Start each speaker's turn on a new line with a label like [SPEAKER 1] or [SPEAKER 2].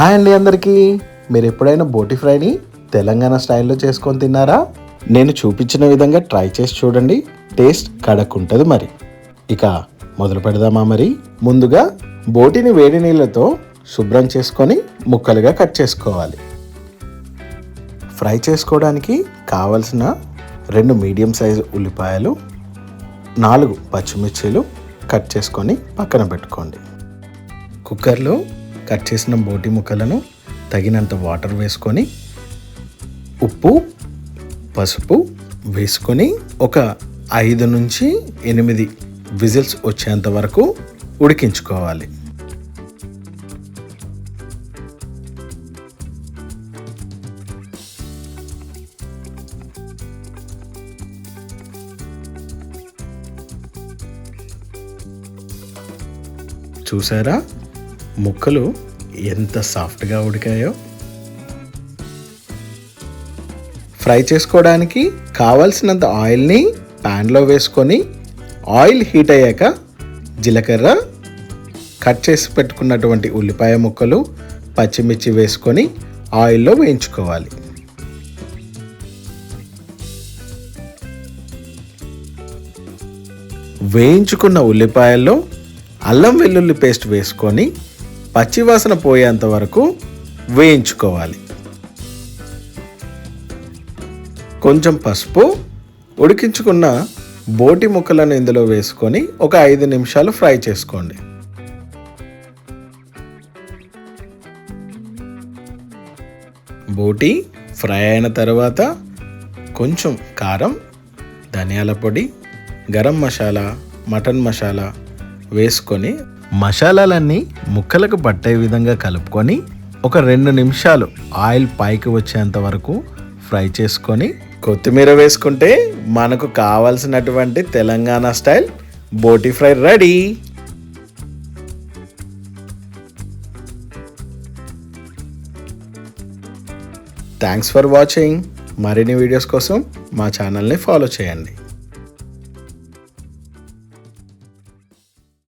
[SPEAKER 1] Hi అండి అందరికీ. మీరు ఎప్పుడైనా బోటి ఫ్రైని తెలంగాణ స్టైల్లో చేసుకొని తిన్నారా? నేను చూపించిన విధంగా ట్రై చేసి చూడండి, టేస్ట్ కడక్కుంటుంది. మరి ఇక మొదలు పెడదామా? మరి ముందుగా బోటిని వేడి నీళ్ళతో శుభ్రం చేసుకొని ముక్కలుగా కట్ చేసుకోవాలి. ఫ్రై చేసుకోవడానికి కావలసిన 2 మీడియం సైజు ఉల్లిపాయలు, 4 పచ్చిమిర్చీలు కట్ చేసుకొని పక్కన పెట్టుకోండి. కుక్కర్లో కట్ చేసిన బోటి ముక్కలను తగినంత వాటర్ వేసుకొని ఉప్పు, పసుపు వేసుకొని ఒక 5 నుంచి 8 విజిల్స్ వచ్చేంత వరకు ఉడికించుకోవాలి. చూసారా ముక్కలు ఎంత సాఫ్ట్గా ఉడికాయో? ఫ్రై చేసుకోవడానికి కావలసినంత ఆయిల్ని ప్యాన్లో వేసుకొని ఆయిల్ హీట్ అయ్యాక జీలకర్ర, కట్ చేసి పెట్టుకున్నటువంటి ఉల్లిపాయ ముక్కలు, పచ్చిమిర్చి వేసుకొని ఆయిల్లో వేయించుకోవాలి. వేయించుకున్న ఉల్లిపాయల్లో అల్లం వెల్లుల్లి పేస్ట్ వేసుకొని పచ్చివాసన పోయేంత వరకు వేయించుకోవాలి. కొంచెం పసుపు, ఉడికించుకున్న బోటి ముక్కలను ఇందులో వేసుకొని ఒక 5 నిమిషాలు ఫ్రై చేసుకోండి. బోటి ఫ్రై అయిన తర్వాత కొంచెం కారం, ధనియాల పొడి, గరం మసాలా, మటన్ మసాలా వేసుకొని మసాలాలన్నీ ముక్కలకు పట్టే విధంగా కలుపుకొని ఒక 2 నిమిషాలు ఆయిల్ పైకి వచ్చేంత వరకు ఫ్రై చేసుకొని కొత్తిమీర వేసుకుంటే మనకు కావాల్సినటువంటి తెలంగాణ స్టైల్ బోటి fry ready. Thanks for watching. మరిన్ని వీడియోస్ కోసం మా ఛానల్ని ఫాలో చేయండి.